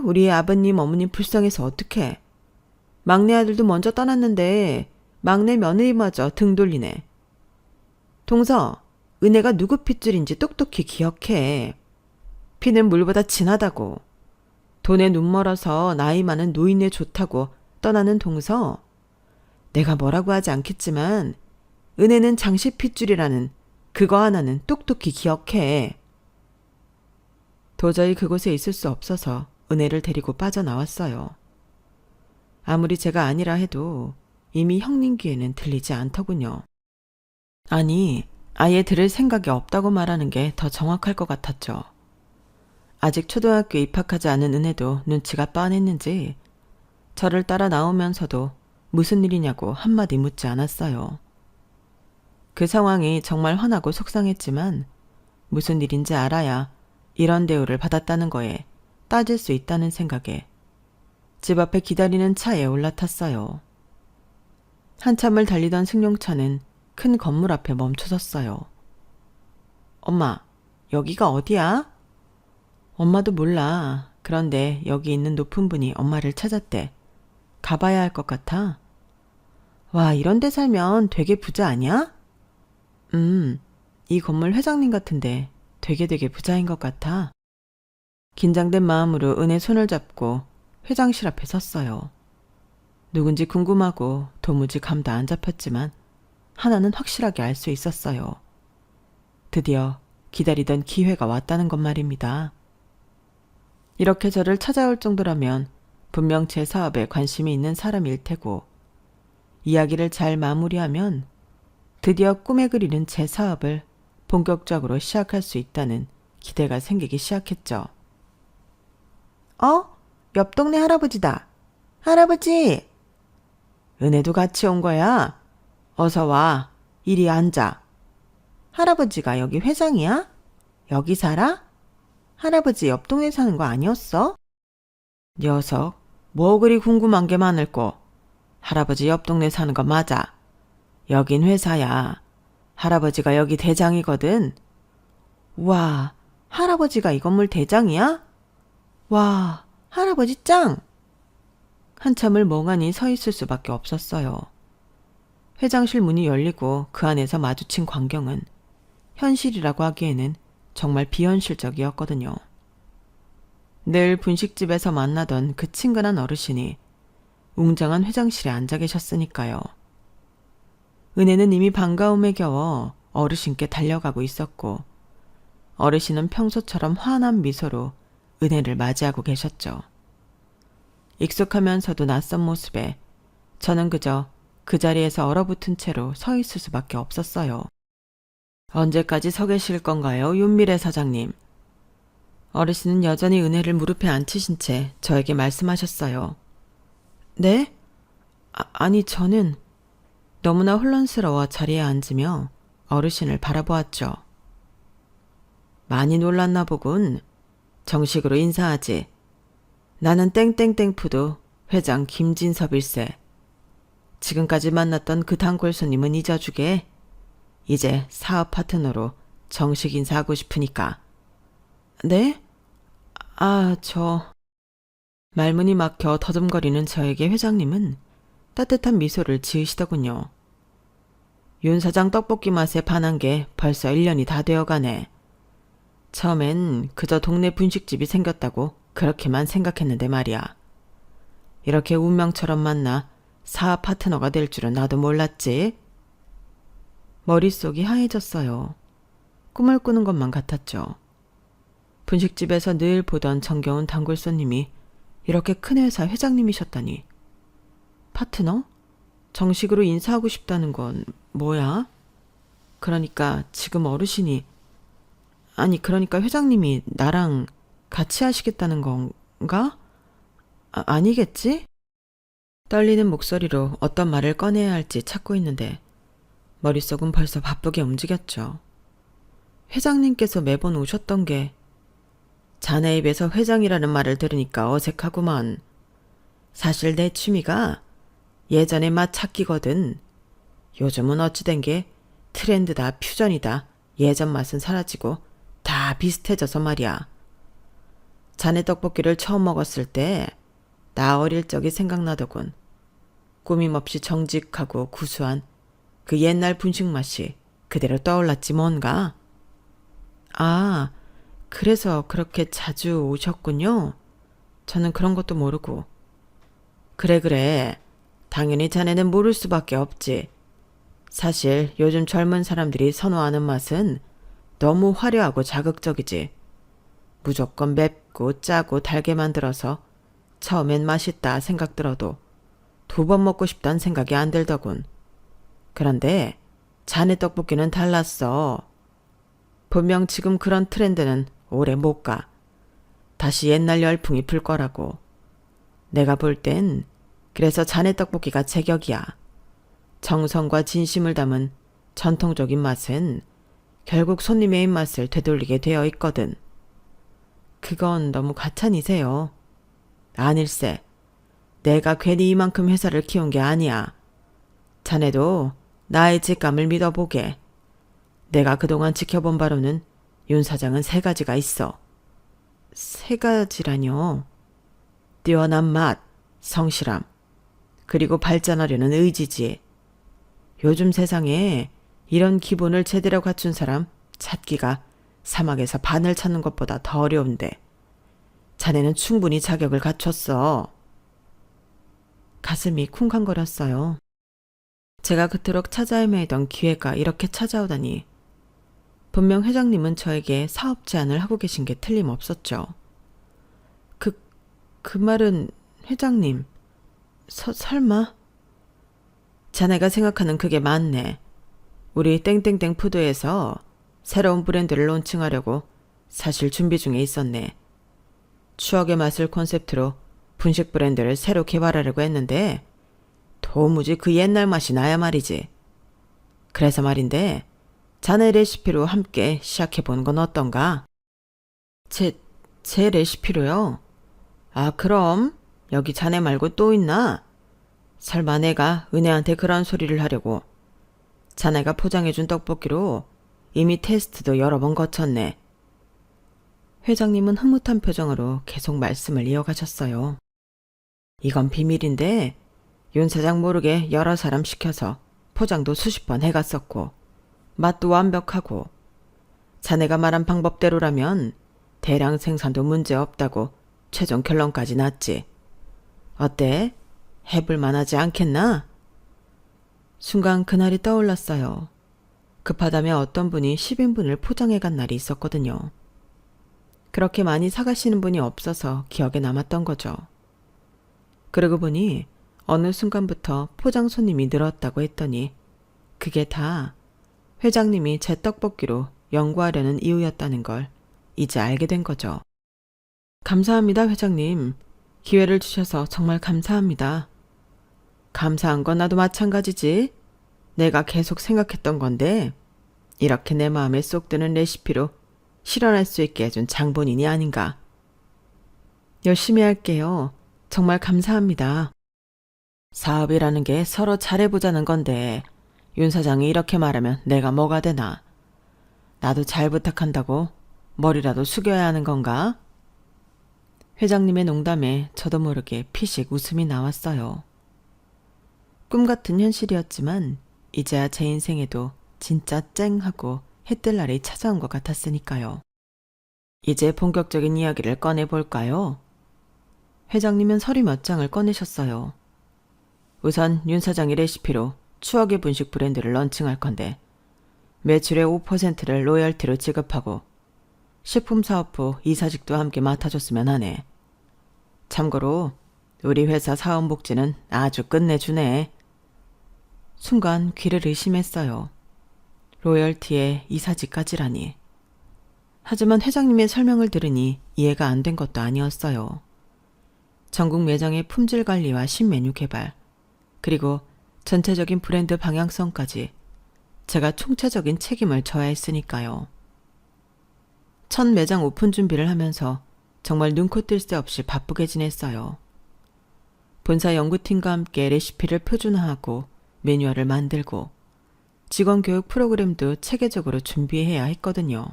우리 아버님 어머님 불쌍해서 어떡해. 막내 아들도 먼저 떠났는데 막내 며느리마저 등 돌리네. 동서, 은혜가 누구 핏줄인지 똑똑히 기억해. 피는 물보다 진하다고. 돈에 눈 멀어서 나이 많은 노인네 좋다고 떠나는 동서. 내가 뭐라고 하지 않겠지만 은혜는 장씨 핏줄이라는 그거 하나는 똑똑히 기억해. 도저히 그곳에 있을 수 없어서 은혜를 데리고 빠져나왔어요. 아무리 제가 아니라 해도 이미 형님 귀에는 들리지 않더군요. 아니, 아예 들을 생각이 없다고 말하는 게 더 정확할 것 같았죠. 아직 초등학교 입학하지 않은 은혜도 눈치가 뻔했는지 저를 따라 나오면서도 무슨 일이냐고 한마디 묻지 않았어요. 그 상황이 정말 화나고 속상했지만 무슨 일인지 알아야 이런 대우를 받았다는 거에 따질 수 있다는 생각에 집 앞에 기다리는 차에 올라탔어요. 한참을 달리던 승용차는 큰 건물 앞에 멈춰섰어요. 엄마, 여기가 어디야? 엄마도 몰라. 그런데 여기 있는 높은 분이 엄마를 찾았대. 가봐야 할 것 같아. 와, 이런 데 살면 되게 부자 아니야? 이 건물 회장님 같은데 되게 부자인 것 같아. 긴장된 마음으로 은혜 손을 잡고 회장실 앞에 섰어요. 누군지 궁금하고 도무지 감도 안 잡혔지만 하나는 확실하게 알 수 있었어요. 드디어 기다리던 기회가 왔다는 것 말입니다. 이렇게 저를 찾아올 정도라면 분명 제 사업에 관심이 있는 사람일 테고 이야기를 잘 마무리하면 드디어 꿈에 그리는 제 사업을 본격적으로 시작할 수 있다는 기대가 생기기 시작했죠. 옆 동네 할아버지다. 할아버지! 은혜도 같이 온 거야? 어서 와. 이리 앉아. 할아버지가 여기 회장이야? 여기 살아? 할아버지 옆 동네 사는 거 아니었어? 녀석, 뭐 그리 궁금한 게 많을꼬. 할아버지 옆 동네 사는 거 맞아. 여긴 회사야. 할아버지가 여기 대장이거든. 와, 할아버지가 이 건물 대장이야? 와, 할아버지 짱! 한참을 멍하니 서 있을 수밖에 없었어요. 회장실 문이 열리고 그 안에서 마주친 광경은 현실이라고 하기에는 정말 비현실적이었거든요. 늘 분식집에서 만나던 그 친근한 어르신이 웅장한 회장실에 앉아 계셨으니까요. 은혜는 이미 반가움에 겨워 어르신께 달려가고 있었고 어르신은 평소처럼 환한 미소로 은혜를 맞이하고 계셨죠. 익숙하면서도 낯선 모습에 저는 그저 그 자리에서 얼어붙은 채로 서 있을 수밖에 없었어요. 언제까지 서 계실 건가요, 윤미래 사장님? 어르신은 여전히 은혜를 무릎에 앉히신 채 저에게 말씀하셨어요. 네? 아니 저는 너무나 혼란스러워 자리에 앉으며 어르신을 바라보았죠. 많이 놀랐나 보군. 정식으로 인사하지. 나는 땡땡땡푸드 회장 김진섭일세. 지금까지 만났던 그 단골 손님은 잊어주게. 이제 사업 파트너로 정식 인사하고 싶으니까. 네? 말문이 막혀 더듬거리는 저에게 회장님은 따뜻한 미소를 지으시더군요. 윤 사장 떡볶이 맛에 반한 게 벌써 1년이 다 되어가네. 처음엔 그저 동네 분식집이 생겼다고 그렇게만 생각했는데 말이야. 이렇게 운명처럼 만나 사업 파트너가 될 줄은 나도 몰랐지. 머릿속이 하얘졌어요. 꿈을 꾸는 것만 같았죠. 분식집에서 늘 보던 정겨운 단골 손님이 이렇게 큰 회사 회장님이셨다니. 파트너? 정식으로 인사하고 싶다는 건 뭐야? 그러니까 지금 어르신이, 그러니까 회장님이 나랑 같이 하시겠다는 건가? 아니겠지? 떨리는 목소리로 어떤 말을 꺼내야 할지 찾고 있는데 머릿속은 벌써 바쁘게 움직였죠. 회장님께서 매번 오셨던 게, 자네 입에서 회장이라는 말을 들으니까 어색하구먼. 사실 내 취미가 예전의 맛 찾기거든. 요즘은 어찌된 게 트렌드다, 퓨전이다. 예전 맛은 사라지고 다 비슷해져서 말이야. 자네 떡볶이를 처음 먹었을 때 나 어릴 적이 생각나더군. 꾸밈없이 정직하고 구수한 그 옛날 분식 맛이 그대로 떠올랐지 뭔가. 그래서 그렇게 자주 오셨군요. 저는 그런 것도 모르고. 그래. 당연히 자네는 모를 수밖에 없지. 사실 요즘 젊은 사람들이 선호하는 맛은 너무 화려하고 자극적이지. 무조건 맵고 짜고 달게 만들어서 처음엔 맛있다 생각 들어도 2번 먹고 싶다는 생각이 안 들더군. 그런데 자네 떡볶이는 달랐어. 분명 지금 그런 트렌드는 오래 못 가. 다시 옛날 열풍이 불 거라고. 내가 볼 땐 그래서 자네 떡볶이가 제격이야. 정성과 진심을 담은 전통적인 맛은 결국 손님의 입맛을 되돌리게 되어 있거든. 그건 너무 과찬이세요. 아닐세. 내가 괜히 이만큼 회사를 키운 게 아니야. 자네도 나의 직감을 믿어보게. 내가 그동안 지켜본 바로는 윤 사장은 3가지가 있어. 3가지라뇨? 뛰어난 맛, 성실함, 그리고 발전하려는 의지지. 요즘 세상에 이런 기본을 제대로 갖춘 사람 찾기가 사막에서 바늘 찾는 것보다 더 어려운데 자네는 충분히 자격을 갖췄어. 가슴이 쿵쾅거렸어요. 제가 그토록 찾아 헤매던 기회가 이렇게 찾아오다니. 분명 회장님은 저에게 사업 제안을 하고 계신 게 틀림없었죠. 그 말은 회장님, 설마? 자네가 생각하는 그게 맞네. 우리 땡땡땡 푸드에서 새로운 브랜드를 론칭하려고 사실 준비 중에 있었네. 추억의 맛을 콘셉트로 분식 브랜드를 새로 개발하려고 했는데 도무지 그 옛날 맛이 나야 말이지. 그래서 말인데 자네 레시피로 함께 시작해보는 건 어떤가? 제 레시피로요? 그럼 여기 자네 말고 또 있나? 설마 내가 은혜한테 그런 소리를 하려고. 자네가 포장해준 떡볶이로 이미 테스트도 여러 번 거쳤네. 회장님은 흐뭇한 표정으로 계속 말씀을 이어가셨어요. 이건 비밀인데 윤 사장 모르게 여러 사람 시켜서 포장도 수십 번 해갔었고 맛도 완벽하고 자네가 말한 방법대로라면 대량 생산도 문제없다고 최종 결론까지 났지. 어때? 해볼 만하지 않겠나? 순간 그날이 떠올랐어요. 급하다며 어떤 분이 10인분을 포장해간 날이 있었거든요. 그렇게 많이 사가시는 분이 없어서 기억에 남았던 거죠. 그러고 보니 어느 순간부터 포장 손님이 늘었다고 했더니 그게 다 회장님이 제 떡볶이로 연구하려는 이유였다는 걸 이제 알게 된 거죠. 감사합니다, 회장님. 기회를 주셔서 정말 감사합니다. 감사한 건 나도 마찬가지지. 내가 계속 생각했던 건데 이렇게 내 마음에 쏙 드는 레시피로 실현할 수 있게 해준 장본인이 아닌가. 열심히 할게요. 정말 감사합니다. 사업이라는 게 서로 잘해보자는 건데 윤 사장이 이렇게 말하면 내가 뭐가 되나? 나도 잘 부탁한다고 머리라도 숙여야 하는 건가? 회장님의 농담에 저도 모르게 피식 웃음이 나왔어요. 꿈 같은 현실이었지만 이제야 제 인생에도 진짜 쨍하고 해뜰 날이 찾아온 것 같았으니까요. 이제 본격적인 이야기를 꺼내볼까요? 회장님은 서류 몇 장을 꺼내셨어요. 우선 윤 사장의 레시피로 추억의 분식 브랜드를 런칭할 건데 매출의 5%를 로열티로 지급하고 식품사업부 이사직도 함께 맡아줬으면 하네. 참고로 우리 회사 사원복지는 아주 끝내주네. 순간 귀를 의심했어요. 로열티에 이사직까지라니. 하지만 회장님의 설명을 들으니 이해가 안 된 것도 아니었어요. 전국 매장의 품질 관리와 신메뉴 개발, 그리고 전체적인 브랜드 방향성까지 제가 총체적인 책임을 져야 했으니까요. 첫 매장 오픈 준비를 하면서 정말 눈코 뜰 새 없이 바쁘게 지냈어요. 본사 연구팀과 함께 레시피를 표준화하고 매뉴얼을 만들고 직원 교육 프로그램도 체계적으로 준비해야 했거든요.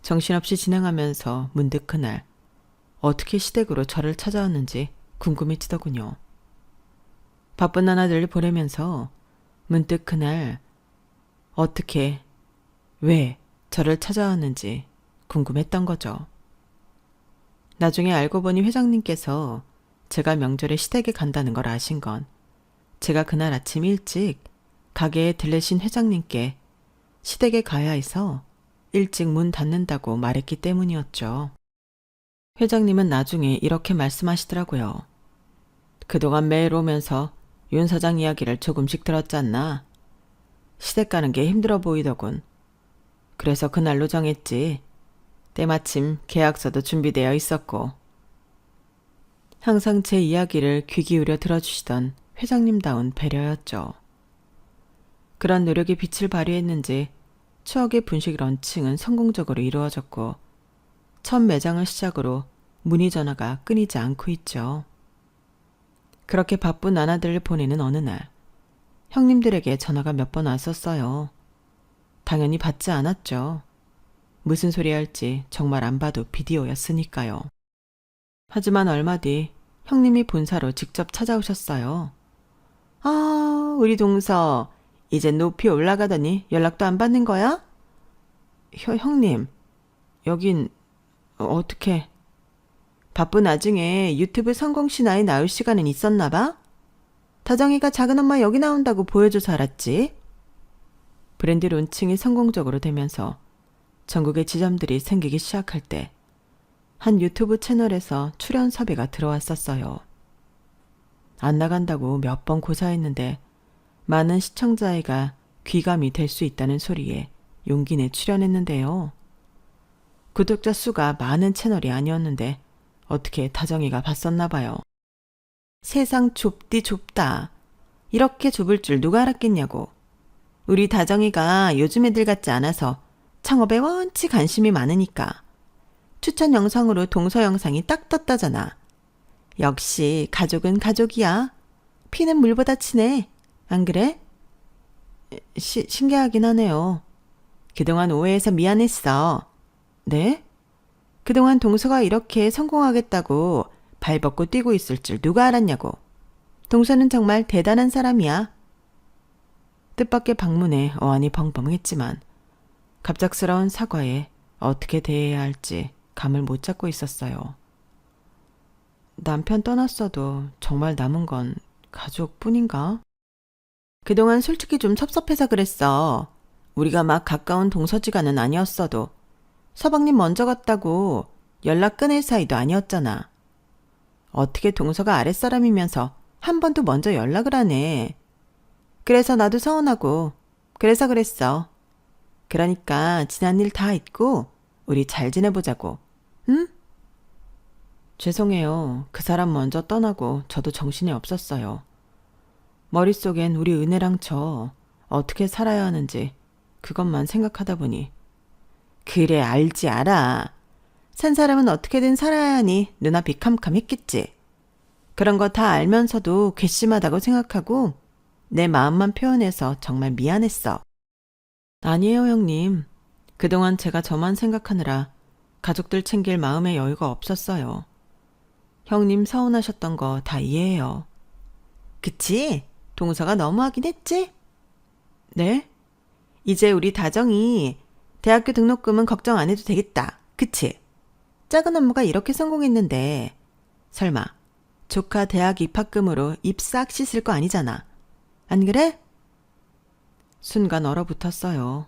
정신없이 진행하면서 문득 그날 어떻게 시댁으로 저를 찾아왔는지 궁금해지더군요. 바쁜 나날들을 보내면서 문득 그날 어떻게, 왜 저를 찾아왔는지 궁금했던 거죠. 나중에 알고 보니 회장님께서 제가 명절에 시댁에 간다는 걸 아신 건 제가 그날 아침 일찍 가게에 들르신 회장님께 시댁에 가야 해서 일찍 문 닫는다고 말했기 때문이었죠. 회장님은 나중에 이렇게 말씀하시더라고요. 그동안 매일 오면서 윤 사장 이야기를 조금씩 들었잖나. 시댁 가는 게 힘들어 보이더군. 그래서 그날로 정했지. 때마침 계약서도 준비되어 있었고. 항상 제 이야기를 귀 기울여 들어주시던 회장님다운 배려였죠. 그런 노력이 빛을 발휘했는지 추억의 분식 런칭은 성공적으로 이루어졌고 첫 매장을 시작으로 문의 전화가 끊이지 않고 있죠. 그렇게 바쁜 나날들을 보내는 어느 날 형님들에게 전화가 몇 번 왔었어요. 당연히 받지 않았죠. 무슨 소리 할지 정말 안 봐도 비디오였으니까요. 하지만 얼마 뒤 형님이 본사로 직접 찾아오셨어요. 아, 우리 동서 이제 높이 올라가더니 연락도 안 받는 거야? 형님, 여긴 어떻게... 바쁜 와중에 유튜브 성공 신화에 나올 시간은 있었나 봐? 다정이가 작은 엄마 여기 나온다고 보여줘서 알았지. 브랜드 론칭이 성공적으로 되면서 전국에 지점들이 생기기 시작할 때 한 유튜브 채널에서 출연 섭외가 들어왔었어요. 안 나간다고 몇 번 고사했는데 많은 시청자애가 귀감이 될 수 있다는 소리에 용기 내 출연했는데요. 구독자 수가 많은 채널이 아니었는데 어떻게 다정이가 봤었나 봐요. 세상 좁디 좁다. 이렇게 좁을 줄 누가 알았겠냐고. 우리 다정이가 요즘 애들 같지 않아서 창업에 원치 관심이 많으니까. 추천 영상으로 동서 영상이 딱 떴다잖아. 역시 가족은 가족이야. 피는 물보다 친해. 안 그래? 신기하긴 하네요. 그동안 오해해서 미안했어. 네? 그동안 동서가 이렇게 성공하겠다고 발벗고 뛰고 있을 줄 누가 알았냐고. 동서는 정말 대단한 사람이야. 뜻밖의 방문에 어안이 벙벙했지만 갑작스러운 사과에 어떻게 대해야 할지 감을 못 잡고 있었어요. 남편 떠났어도 정말 남은 건 가족뿐인가? 그동안 솔직히 좀 섭섭해서 그랬어. 우리가 막 가까운 동서지간은 아니었어도 서방님 먼저 갔다고 연락 끊을 사이도 아니었잖아. 어떻게 동서가 아랫사람이면서 한 번도 먼저 연락을 하네. 그래서 나도 서운하고 그래서 그랬어. 그러니까 지난 일 다 잊고 우리 잘 지내보자고. 응? 죄송해요. 그 사람 먼저 떠나고 저도 정신이 없었어요. 머릿속엔 우리 은혜랑 저 어떻게 살아야 하는지 그것만 생각하다 보니. 그래, 알지 알아. 산 사람은 어떻게든 살아야 하니 눈앞이 캄캄했겠지. 그런 거 다 알면서도 괘씸하다고 생각하고 내 마음만 표현해서 정말 미안했어. 아니에요, 형님. 그동안 제가 저만 생각하느라 가족들 챙길 마음의 여유가 없었어요. 형님 서운하셨던 거 다 이해해요. 그치? 동서가 너무하긴 했지? 네? 이제 우리 다정이 대학교 등록금은 걱정 안 해도 되겠다. 그치? 작은 엄마가 이렇게 성공했는데 설마 조카 대학 입학금으로 입 싹 씻을 거 아니잖아. 안 그래? 순간 얼어붙었어요.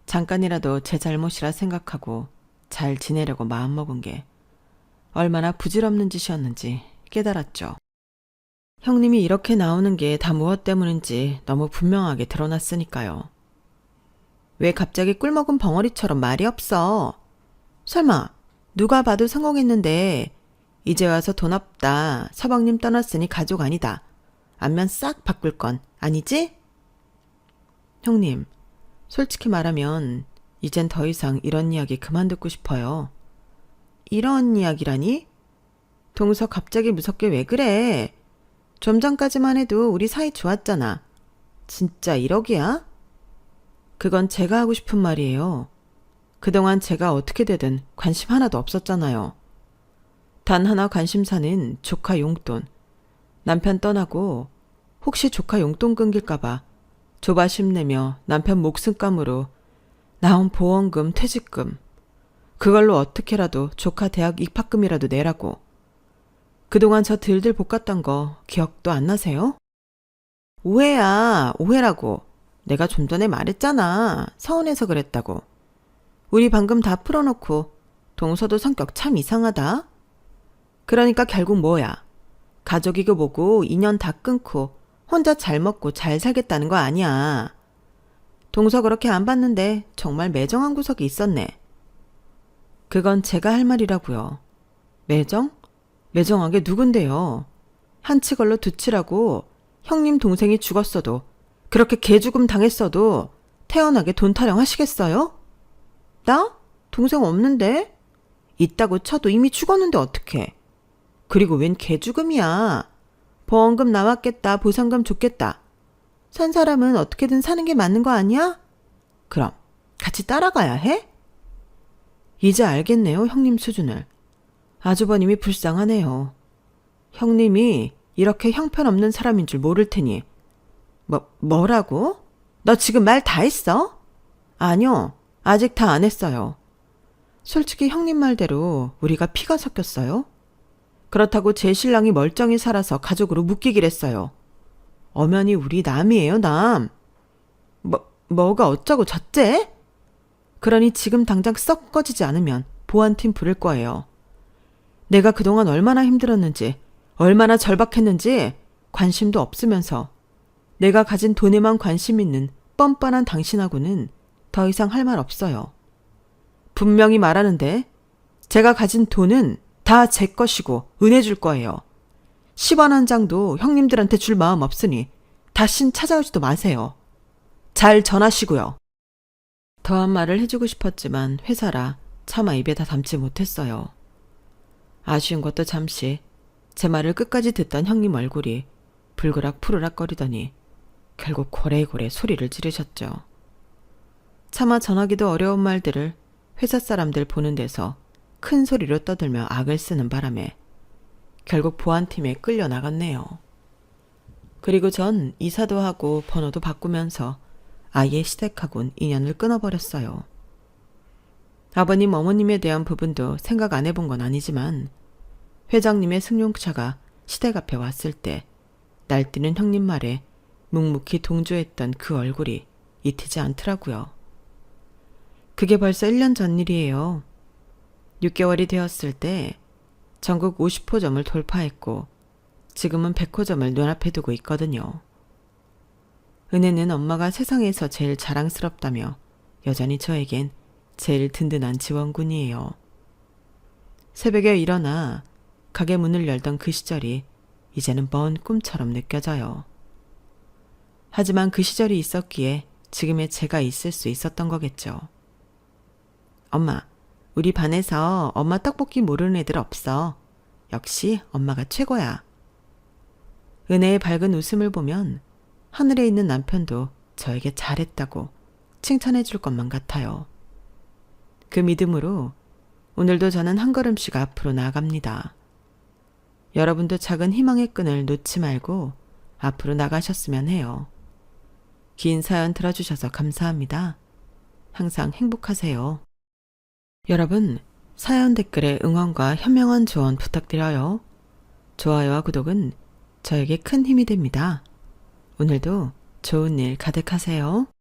잠깐이라도 제 잘못이라 생각하고 잘 지내려고 마음먹은 게 얼마나 부질없는 짓이었는지 깨달았죠. 형님이 이렇게 나오는 게 다 무엇 때문인지 너무 분명하게 드러났으니까요. 왜 갑자기 꿀먹은 벙어리처럼 말이 없어? 설마 누가 봐도 성공했는데 이제 와서 돈 없다, 서방님 떠났으니 가족 아니다, 안면 싹 바꿀 건 아니지? 형님, 솔직히 말하면 이젠 더 이상 이런 이야기 그만 듣고 싶어요. 이런 이야기라니? 동서 갑자기 무섭게 왜 그래? 좀 전까지만 해도 우리 사이 좋았잖아. 진짜 1억이야? 그건 제가 하고 싶은 말이에요. 그동안 제가 어떻게 되든 관심 하나도 없었잖아요. 단 하나 관심사는 조카 용돈. 남편 떠나고 혹시 조카 용돈 끊길까봐 조바심 내며 남편 목숨감으로 나온 보험금, 퇴직금. 그걸로 어떻게라도 조카 대학 입학금이라도 내라고. 그동안 저 들들 볶았던 거 기억도 안 나세요? 오해야, 오해라고. 내가 좀 전에 말했잖아. 서운해서 그랬다고. 우리 방금 다 풀어놓고 동서도 성격 참 이상하다. 그러니까 결국 뭐야? 가족이고 뭐고 인연 다 끊고 혼자 잘 먹고 잘 살겠다는 거 아니야. 동서 그렇게 안 봤는데 정말 매정한 구석이 있었네. 그건 제가 할 말이라고요. 매정? 매정하게 누군데요? 한치 걸러 두치라고 형님 동생이 죽었어도 그렇게 개죽음 당했어도 태연하게 돈 타령하시겠어요? 나? 동생 없는데? 있다고 쳐도 이미 죽었는데 어떡해. 그리고 웬 개죽음이야. 보험금 나왔겠다, 보상금 줬겠다. 산 사람은 어떻게든 사는 게 맞는 거 아니야? 그럼 같이 따라가야 해? 이제 알겠네요, 형님 수준을. 아주버님이 불쌍하네요. 형님이 이렇게 형편없는 사람인 줄 모를 테니. 뭐라고? 너 지금 말 다 했어? 아니요, 아직 다 안 했어요. 솔직히 형님 말대로 우리가 피가 섞였어요. 그렇다고 제 신랑이 멀쩡히 살아서 가족으로 묶이길 했어요. 엄연히 우리 남이에요, 남. 뭐가 어쩌고 저째? 그러니 지금 당장 썩 꺼지지 않으면 보안팀 부를 거예요. 내가 그동안 얼마나 힘들었는지, 얼마나 절박했는지 관심도 없으면서 내가 가진 돈에만 관심 있는 뻔뻔한 당신하고는 더 이상 할 말 없어요. 분명히 말하는데 제가 가진 돈은 다 제 것이고 은혜 줄 거예요. 10원 한 장도 형님들한테 줄 마음 없으니 다신 찾아오지도 마세요. 잘 전하시고요. 더한 말을 해주고 싶었지만 회사라 차마 입에 다 담지 못했어요. 아쉬운 것도 잠시 제 말을 끝까지 듣던 형님 얼굴이 불그락 푸르락거리더니 결국 고래고래 소리를 지르셨죠. 차마 전하기도 어려운 말들을 회사 사람들 보는 데서 큰 소리로 떠들며 악을 쓰는 바람에 결국 보안팀에 끌려 나갔네요. 그리고 전 이사도 하고 번호도 바꾸면서 아예 시댁하고는 인연을 끊어버렸어요. 아버님, 어머님에 대한 부분도 생각 안 해본 건 아니지만 회장님의 승용차가 시댁 앞에 왔을 때 날뛰는 형님 말에 묵묵히 동조했던 그 얼굴이 잊히지 않더라고요. 그게 벌써 1년 전 일이에요. 6개월이 되었을 때 전국 50호점을 돌파했고 지금은 100호점을 눈앞에 두고 있거든요. 은혜는 엄마가 세상에서 제일 자랑스럽다며 여전히 저에겐 제일 든든한 지원군이에요. 새벽에 일어나 가게 문을 열던 그 시절이 이제는 먼 꿈처럼 느껴져요. 하지만 그 시절이 있었기에 지금의 제가 있을 수 있었던 거겠죠. 엄마, 우리 반에서 엄마 떡볶이 모르는 애들 없어. 역시 엄마가 최고야. 은혜의 밝은 웃음을 보면 하늘에 있는 남편도 저에게 잘했다고 칭찬해 줄 것만 같아요. 그 믿음으로 오늘도 저는 한 걸음씩 앞으로 나아갑니다. 여러분도 작은 희망의 끈을 놓지 말고 앞으로 나가셨으면 해요. 긴 사연 들어주셔서 감사합니다. 항상 행복하세요. 여러분, 사연 댓글에 응원과 현명한 조언 부탁드려요. 좋아요와 구독은 저에게 큰 힘이 됩니다. 오늘도 좋은 일 가득하세요.